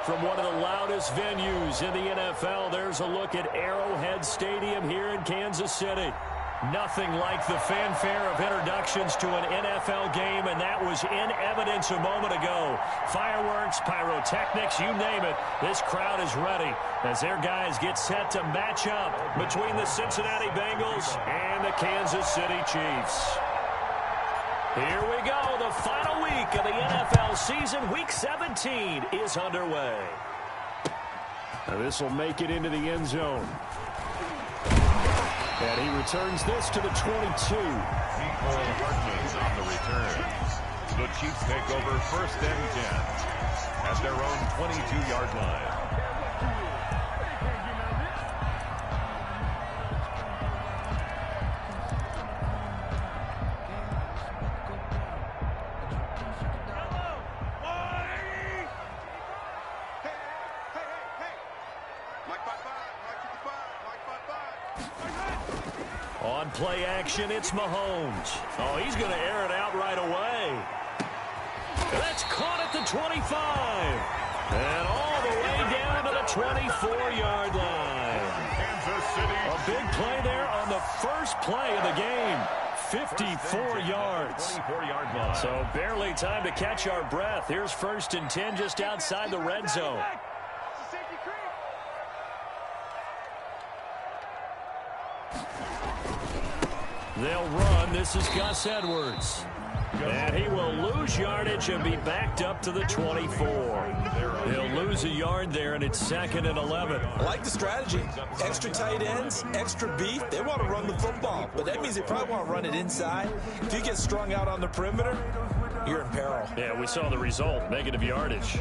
From one of the loudest venues in the NFL, there's a look at Arrowhead Stadium here in Kansas City. Nothing like the fanfare of introductions to an NFL game, and that was in evidence a moment ago. Fireworks, pyrotechnics, you name it. This crowd is ready as their guys get set to match up between the Cincinnati Bengals and the Kansas City Chiefs. Here we go. The final week of the NFL season. Week 17 is underway. Now this will make it into the end zone. And he returns this to the 22. Equal yardage on the return. The Chiefs take over 1st and 10 at their own 22-yard line. On play action, it's Mahomes. Oh, he's going to air it out right away. That's caught at the 25. And all the way down to the 24-yard line. A big play there on the first play of the game. 54 yards. So barely time to catch our breath. Here's 1st and 10 just outside the red zone. They'll run. This is Gus Edwards. And he will lose yardage and be backed up to the 24. He'll lose a yard there, and it's 2nd and 11. I like the strategy. Extra tight ends, extra beef. They want to run the football, but that means they probably want to run it inside. If you get strung out on the perimeter, you're in peril. Yeah, we saw the result. Negative yardage.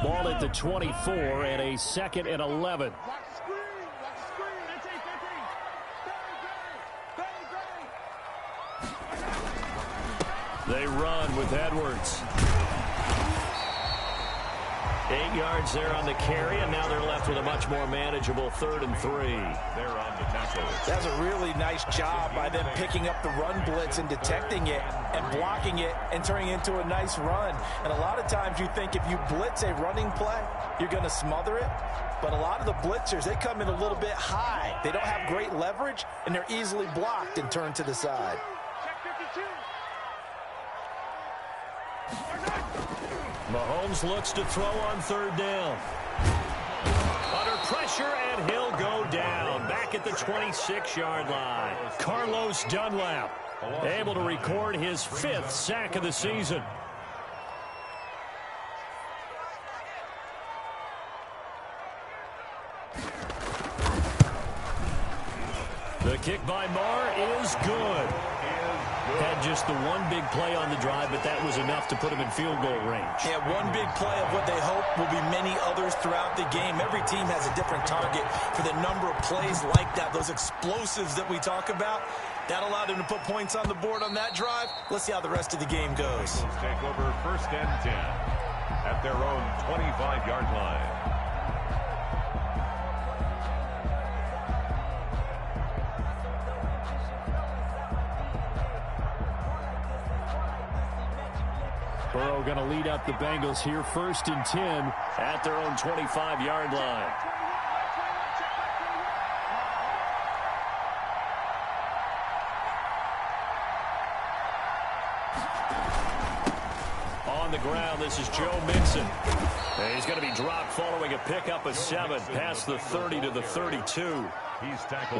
Ball at the 24 and a 2nd and 11. They run with Edwards. 8 yards there on the carry, and now they're left with a much more manageable 3rd and 3. They're on the tackle. That's a really nice job by them picking up the run blitz and detecting it and blocking it and turning it into a nice run. And a lot of times you think if you blitz a running play, you're going to smother it. But a lot of the blitzers, they come in a little bit high. They don't have great leverage, and they're easily blocked and turned to the side. Mahomes looks to throw on 3rd down. Under pressure, and he'll go down. Back at the 26-yard line. Carlos Dunlap able to record his 5th sack of the season. The kick by Marr is good. Had just the one big play on the drive, but that was enough to put him in field goal range. Yeah, one big play of what they hope will be many others throughout the game. Every team has a different target for the number of plays like that, those explosives that we talk about. That allowed them to put points on the board on that drive. Let's see how the rest of the game goes. Bengals take over 1st and 10 at their own 25-yard line. Burrow going to lead up the Bengals here, 1st and 10 at their own 25-yard line. On the ground, this is Joe Mixon. And he's going to be dropped following a pickup of 7 past the 30 to the 32.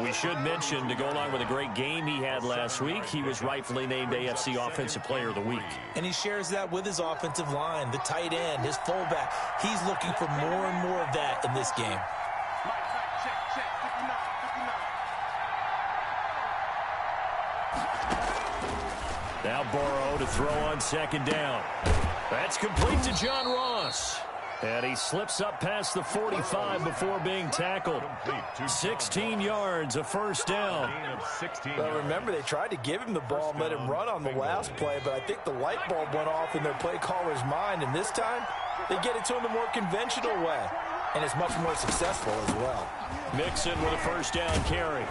We should mention, to go along with a great game he had last week, he was rightfully named AFC Offensive Player of the Week. And he shares that with his offensive line, the tight end, his fullback. He's looking for more and more of that in this game. Now Burrow to throw on 2nd down. That's complete to John Ross. And he slips up past the 45 before being tackled. 16 yards, a 1st down. Well, remember, they tried to give him the ball and let him run on the last play, but I think the light bulb went off in their play caller's mind, and this time they get it to him the more conventional way, and it's much more successful as well. Mixon with a 1st down carry.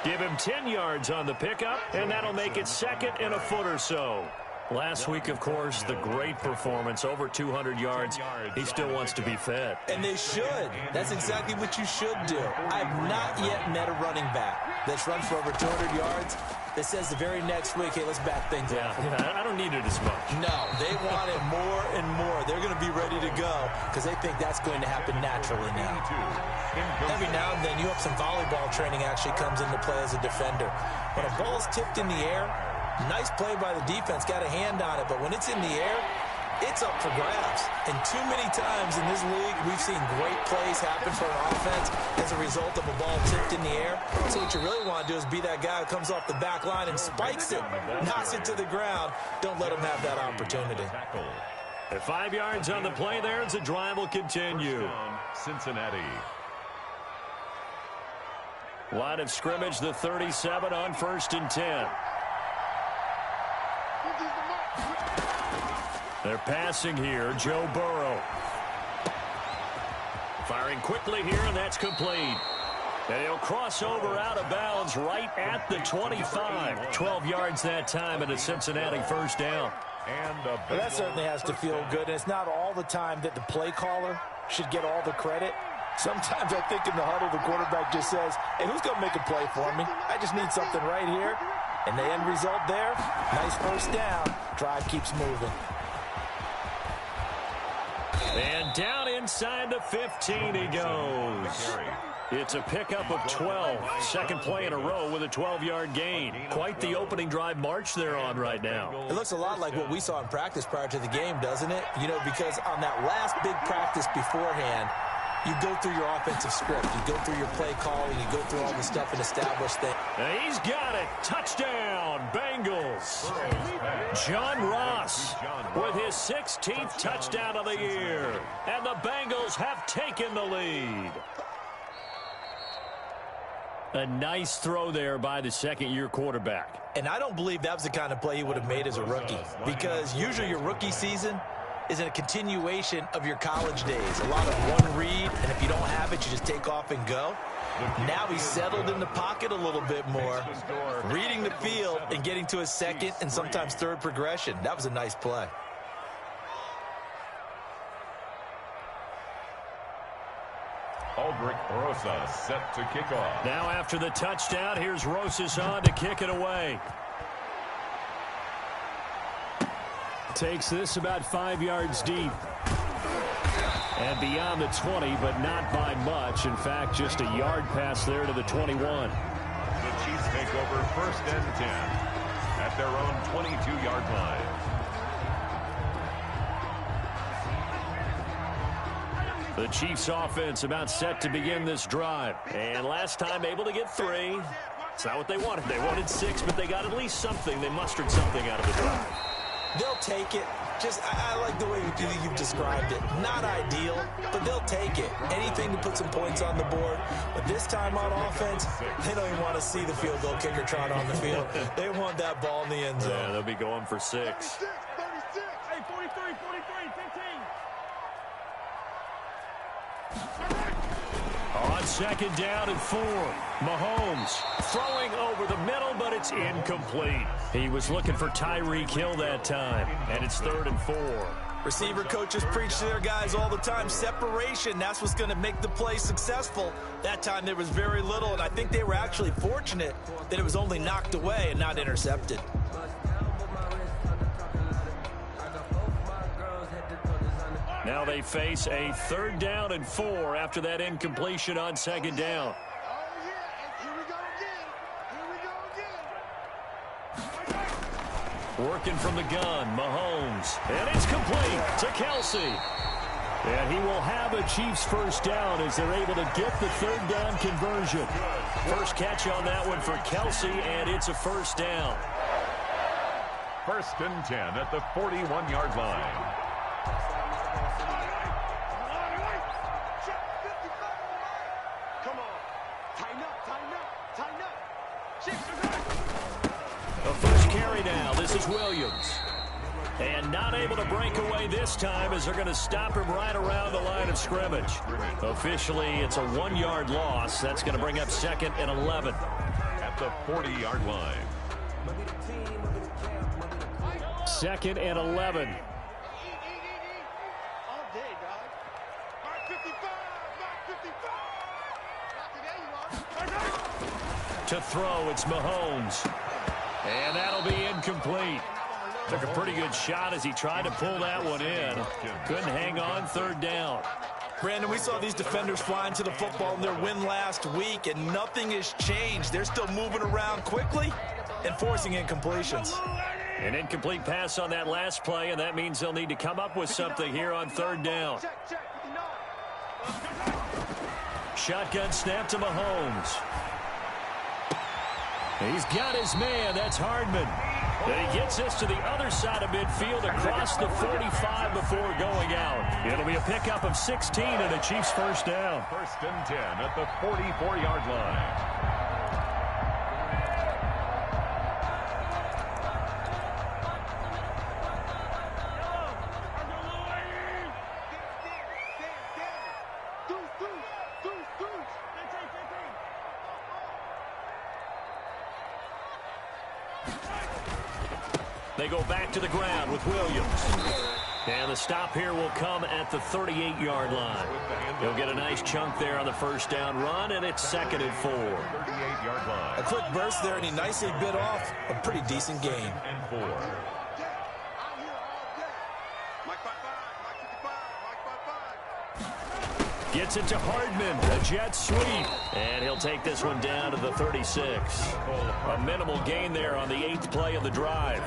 Give him 10 yards on the pickup, and that'll make it 2nd and a foot or so. Last week, of course, the great performance, over 200 yards. He still wants to be fed. And they should. That's exactly what you should do. I've not yet met a running back that's run for over 200 yards that says the very next week, hey, let's back things up. Yeah, I don't need it as much. No, they want it more and more. They're going to be ready to go because they think that's going to happen naturally now. Every now and then, you have some volleyball training actually comes into play as a defender. When a ball is tipped in the air, nice play by the defense, got a hand on it, but when it's in the air, it's up for grabs. And too many times in this league, we've seen great plays happen for an offense as a result of a ball tipped in the air. So what you really want to do is be that guy who comes off the back line and spikes it, knocks it to the ground. Don't let him have that opportunity. At 5 yards on the play there, as the drive will continue. Cincinnati. Line of scrimmage, the 37 on 1st and 10. They're passing here, Joe Burrow. Firing quickly here, and that's complete. And he'll cross over out of bounds right at the 25. 12 yards that time, and a Cincinnati first down. Well, that certainly has to feel good, and it's not all the time that the play caller should get all the credit. Sometimes I think in the huddle, the quarterback just says, hey, who's going to make a play for me? I just need something right here. And the end result there, nice first down. Drive keeps moving. And down inside the 15 he goes. It's a pickup of 12. Second play in a row with a 12-yard gain. Quite the opening drive march they're on right now. It looks a lot like what we saw in practice prior to the game, doesn't it? You know, because on that last big practice beforehand, you go through your offensive script. You go through your play calling. You go through all the stuff and establish things. And he's got it. Touchdown, Bengals. John Ross with his 16th touchdown of the year. And the Bengals have taken the lead. A nice throw there by the second-year quarterback. And I don't believe that was the kind of play he would have made as a rookie. Because usually your rookie season is a continuation of your college days. A lot of one read, and if you don't have it, you just take off and go. Now he's settled in the pocket a little bit more, reading the field and getting to his second and sometimes third progression. That was a nice play. Aldrich Rosas set to kick off. Now after the touchdown, here's Rosas on to kick it away. Takes this about 5 yards deep. And beyond the 20, but not by much. In fact, just a yard pass there to the 21. The Chiefs take over 1st and 10 at their own 22-yard line. The Chiefs offense about set to begin this drive. And last time able to get 3. It's not what they wanted. They wanted 6, but they got at least something. They mustered something out of the drive. They'll take it. Just, I like the way you've described it. Not ideal, but they'll take it. Anything to put some points on the board. But this time on offense, they don't even want to see the field goal kicker trot on the field. They want that ball in the end zone. Yeah, they'll be going for 6. 36, 36. Hey, 43, 15. On second down and 4. Mahomes throwing over the middle, but it's incomplete. He was looking for Tyreek Hill that time, and it's 3rd and 4. Receiver coaches preach to their guys all the time. Separation, that's what's going to make the play successful. That time there was very little, and I think they were actually fortunate that it was only knocked away and not intercepted. Now they face a 3rd down and 4 after that incompletion on second down. Working from the gun, Mahomes. And it's complete to Kelsey. And he will have a Chiefs first down as they're able to get the 3rd down conversion. First catch on that one for Kelsey, and it's a first down. 1st and 10 at the 41-yard line. The first carry now. This is Williams. And not able to break away this time as they're going to stop him right around the line of scrimmage. Officially, it's a 1-yard loss. That's going to bring up 2nd and 11. At the 40-yard line. 2nd and 11. All day, dog. Mark 55. Mark 55. To throw, it's Mahomes. And that'll be incomplete. Took a pretty good shot as he tried to pull that one in. Couldn't hang on, 3rd down. Brandon, we saw these defenders flying to the football in their win last week, and nothing has changed. They're still moving around quickly and forcing incompletions. An incomplete pass on that last play, and that means they'll need to come up with something here on 3rd down. Shotgun snap to Mahomes. He's got his man. That's Hardman. And he gets this to the other side of midfield across the 45 before going out. It'll be a pickup of 16 and the Chiefs' 1st down. 1st and 10 at the 44-yard line. They go back to the ground with Williams. And the stop here will come at the 38-yard line. He'll get a nice chunk there on the 1st down run, and it's 2nd and 4. 38-yard line. A quick burst there, and he nicely bit off a pretty decent gain. And 4. Gets it to Hardman, a jet sweep, and he'll take this one down to the 36. A minimal gain there on the 8th play of the drive.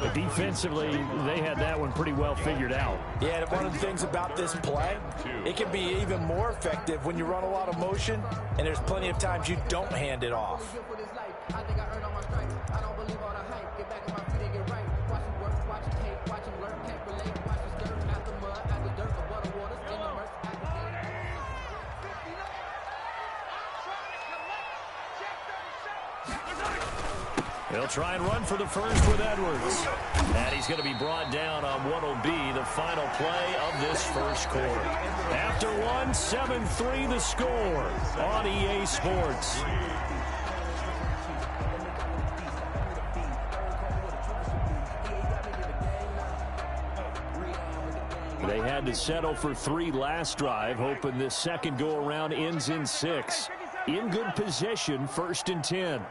But defensively, they had that one pretty well figured out. Yeah, and one of the things about this play, it can be even more effective when you run a lot of motion, and there's plenty of times you don't hand it off. They'll try and run for the 1st with Edwards. And he's going to be brought down on what will be the final play of this 1st quarter. After one, 7-3 the score on EA Sports. They had to settle for 3 last drive, hoping this second go-around ends in 6. In good position, 1st and 10.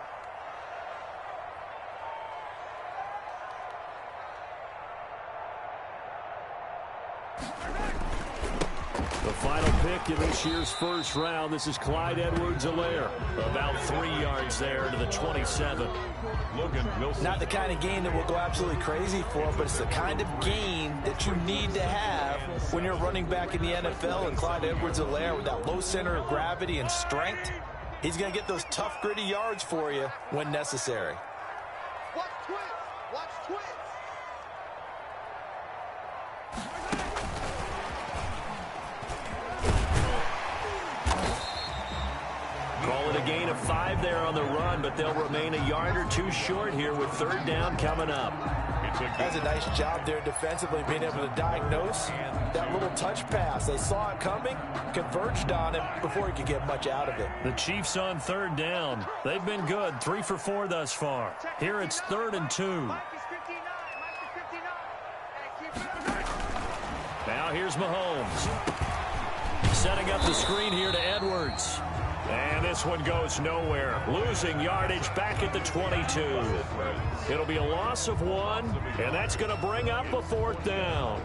The final pick in this year's 1st round. This is Clyde Edwards-Helaire. About 3 yards there to the 27. Logan Wilson. Not the kind of gain that will go absolutely crazy for, but it's the kind of gain that you need to have when you're running back in the NFL. And Clyde Edwards-Helaire, with that low center of gravity and strength, he's going to get those tough, gritty yards for you when necessary. Watch twist. Watch twist. Call it a gain of 5 there on the run, but they'll remain a yard or 2 short here with 3rd down coming up. That's a nice job there defensively, being able to diagnose that little touch pass. They saw it coming, converged on it before he could get much out of it. The Chiefs on 3rd down. They've been good, 3 for 4 thus far. Here it's 3rd and 2. Now here's Mahomes. Setting up the screen here to Edwards. And this one goes nowhere. Losing yardage back at the 22. It'll be a loss of 1, and that's going to bring up a 4th down.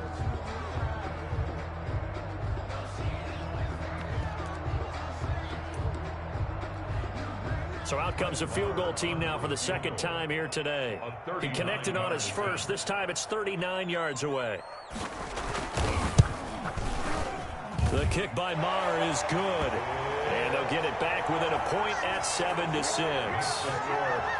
So out comes a field goal team now for the 2nd time here today. He connected on his 1st. This time it's 39 yards away. The kick by Maher is good. And they'll get it back within a point at 7-6.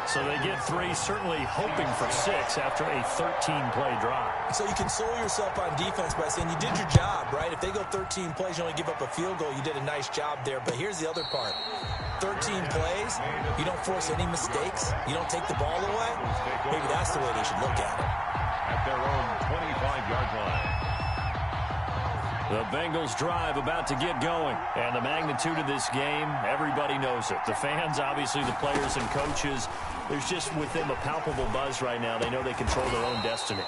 So they get 3, certainly hoping for 6 after a 13-play drive. So you console yourself on defense by saying you did your job, right? If they go 13 plays, you only give up a field goal, you did a nice job there. But here's the other part. 13 plays, you don't force any mistakes, you don't take the ball away. Maybe that's the way they should look at it. At their own 25-yard line. The Bengals drive about to get going. And the magnitude of this game, everybody knows it. The fans, obviously the players and coaches, There's just with them a palpable buzz right now. They know they control their own destiny.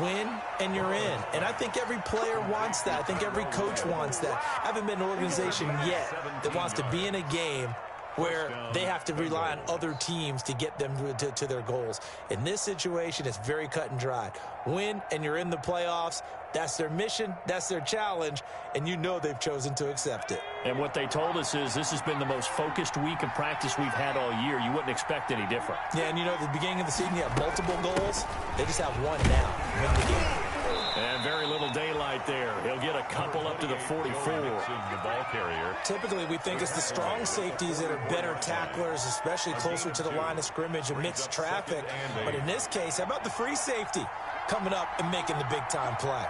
Win and you're in. And I think every player wants that. I think every coach wants that. I haven't been an organization yet that wants to be in a game where they have to rely on other teams to get them to their goals. In this situation, it's very cut and dry. Win and you're in the playoffs. That's their mission. That's their challenge. And you know they've chosen to accept it. And what they told us is this has been the most focused week of practice we've had all year. You wouldn't expect any different. Yeah, and you know, at the beginning of the season, you have multiple goals. They just have one now. Win the game. And very little daylight there. He'll get a couple up to the 44. The ball carrier. Typically, we think it's the strong safeties that are better tacklers, especially closer to the line of scrimmage amidst traffic. But in this case, how about the free safety coming up and making the big-time play?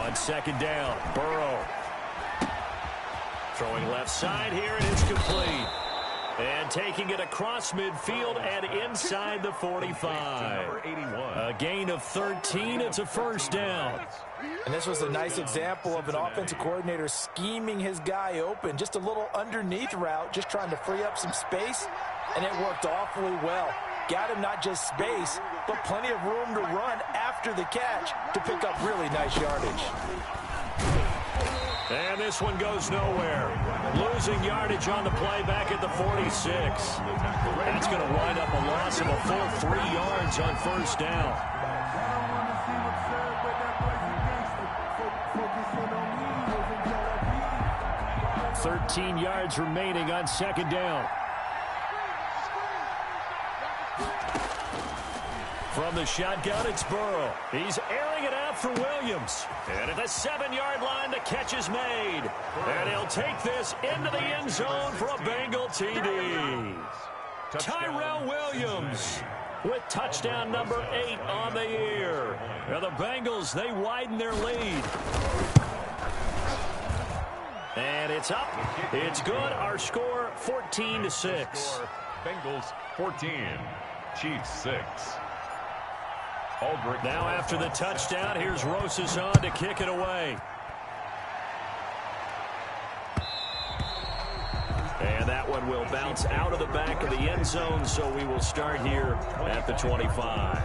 On second down, Burrow. Throwing left side here, and it's complete. And taking it across midfield and inside the 45. A gain of 13. It's a first down. And this was a nice example of an offensive coordinator scheming his guy open. Just a little underneath route, just trying to free up some space. And it worked awfully well. Got him not just space, but plenty of room to run after the catch to pick up really nice yardage. And this one goes nowhere. Losing yardage on the play back at the 46. That's going to wind up a loss of a full 3 yards on first down. $13 yards remaining on second down. From the shotgun, it's Burrow. He's airing it out for Williams. And at the 7-yard line, the catch is made. And he'll take this into the end zone for a Bengal TD. Tyrell Williams with touchdown number 8 on the year. And the Bengals, they widen their lead. And it's up. It's good. Our score, 14-6. Bengals 14, Chiefs 6. Now after the touchdown, here's Rosas on to kick it away. And that one will bounce out of the back of the end zone, so we will start here at the 25.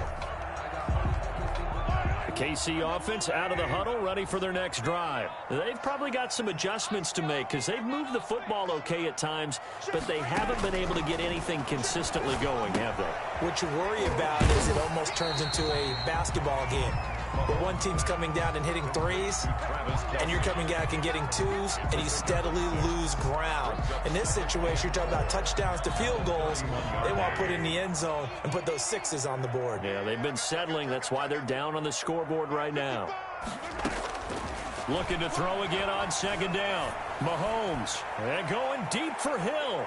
The KC offense out of the huddle, ready for their next drive. They've probably got some adjustments to make because they've moved the football okay at times, but they haven't been able to get anything consistently going, have they? What you worry about is it almost turns into a basketball game where one team's coming down and hitting threes, and you're coming back and getting twos, and you steadily lose ground. In this situation, you're talking about touchdowns to field goals. They want to put in the end zone and put those sixes on the board. Yeah, they've been settling. That's why they're down on the scoreboard right now. Looking to throw again on second down. Mahomes, and going deep for Hill.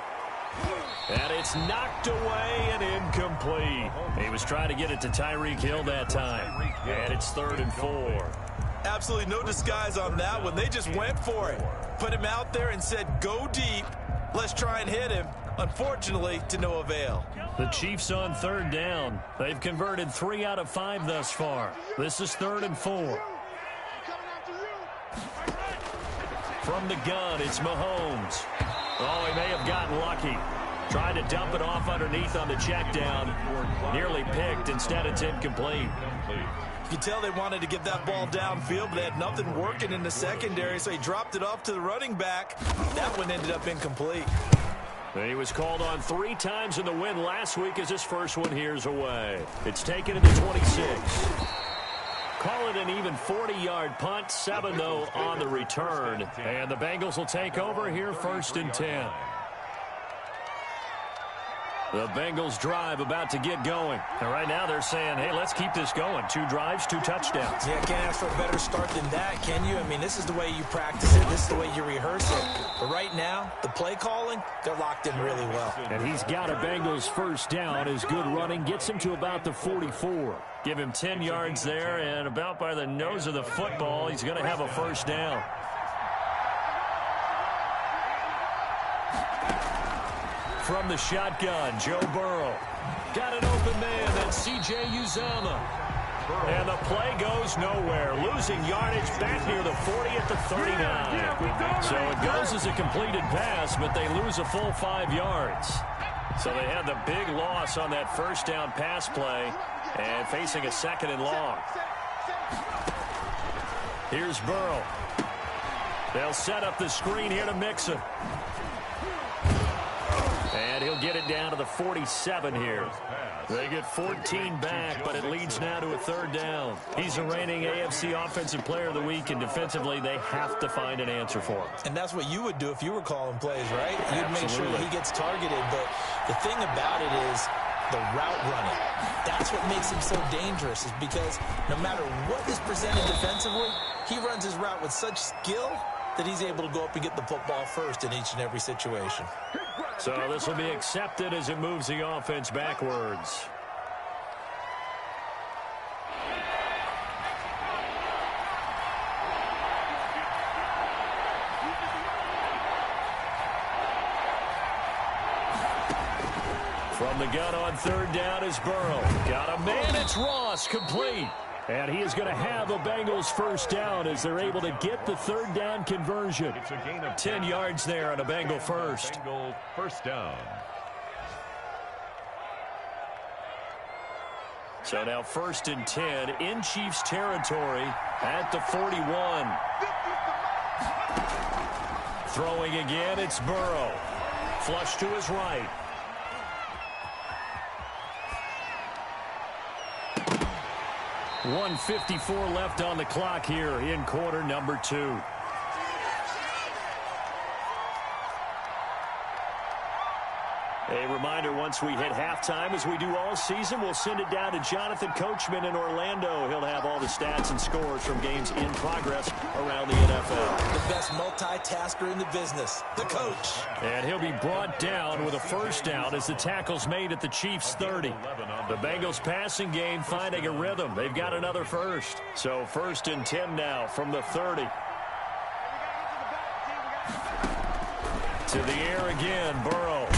And it's knocked away and incomplete. He was trying to get it to Tyreek Hill that time. And it's 3rd and 4. Absolutely no disguise on that one. They just went for it. Put him out there and said, go deep. Let's try and hit him. Unfortunately, to no avail. The Chiefs on 3rd down. They've converted 3 out of 5 thus far. This is 3rd and 4. From the gun, it's Mahomes. Oh, he may have gotten lucky. Tried to dump it off underneath on the check down. Nearly picked. Instead, it's incomplete. You can tell they wanted to get that ball downfield, but they had nothing working in the secondary, so he dropped it off to the running back. That one ended up incomplete. He was called on 3 times in the win last week as his first one here's away. It's taken to the 26. Call it an even 40-yard punt. 7, though, on the return. And the Bengals will take over here 1st and 10. The Bengals drive about to get going. And right now they're saying, hey, let's keep this going. 2 drives, 2 touchdowns. Yeah, can't ask for a better start than that, can you? I mean, this is the way you practice it. This is the way you rehearse it. But right now, the play calling, they're locked in really well. And he's got a Bengals first down. His good running gets him to about the 44. Give him 10 yards there, and about by the nose of the football, he's going to have a first down. From the shotgun, Joe Burrow. Got an open man, that's C.J. Uzomah. And the play goes nowhere. Losing yardage back near the 40 at the 39. So it goes as a completed pass, but they lose a full 5 yards. So they had the big loss on that first down pass play and facing a 2nd and long. Here's Burrow. They'll set up the screen here to Mixon. And he'll get it down to the 47 here. They get 14 back, but it leads now to a 3rd down. He's the reigning AFC Offensive Player of the Week, and defensively they have to find an answer for him. And that's what you would do if you were calling plays, right? You'd make sure that he gets targeted. But the thing about it is the route running. That's what makes him so dangerous, is because no matter what is presented defensively, he runs his route with such skill that he's able to go up and get the football first in each and every situation. So this will be accepted as it moves the offense backwards. From the gun on 3rd down is Burrow. Got a man, it's Ross, complete. And he is going to have a Bengals 1st down as they're able to get the 3rd down conversion. It's a gain of 10 yards there on a Bengal first. Bengal 1st down. So now 1st and 10 in Chiefs territory at the 41. Throwing again, it's Burrow. Flush to his right. .154 left on the clock here in quarter number 2. A reminder, once we hit halftime, as we do all season, we'll send it down to Jonathan Coachman in Orlando. He'll have all the stats and scores from games in progress around the NFL. The best multitasker in the business, the coach. And he'll be brought down with a 1st down as the tackle's made at the Chiefs' 30. The Bengals passing game finding a rhythm. They've got another 1st. So 1st and 10 now from the 30. To the air again, Burrow.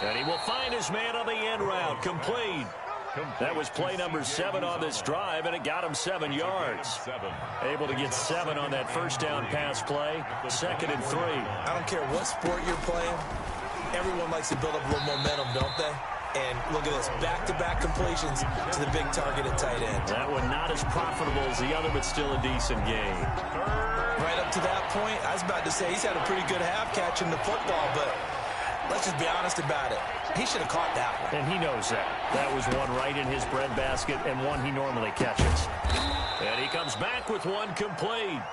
And he will find his man on the end route. Complete. That was play number 7 on this drive, and it got him 7 yards. Able to get 7 on that 1st down pass play. 2nd and 3. I don't care what sport you're playing. Everyone likes to build up a little momentum, don't they? And look at this, back-to-back completions to the big target at tight end. That one not as profitable as the other, but still a decent game. Right up to that point, I was about to say he's had a pretty good half catching the football, but let's just be honest about it. He should have caught that one. And he knows that. That was one right in his breadbasket and one he normally catches. And he comes back with one complete.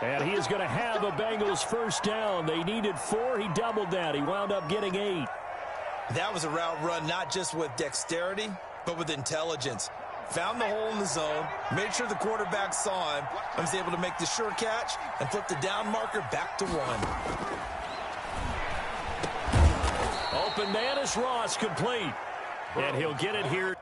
And he is going to have a Bengals 1st down. They needed 4. He doubled that. He wound up getting 8. That was a route run not just with dexterity, but with intelligence. Found the hole in the zone, made sure the quarterback saw him, and was able to make the sure catch and flip the down marker back to 1. Open man is Ross, complete. And he'll get it here.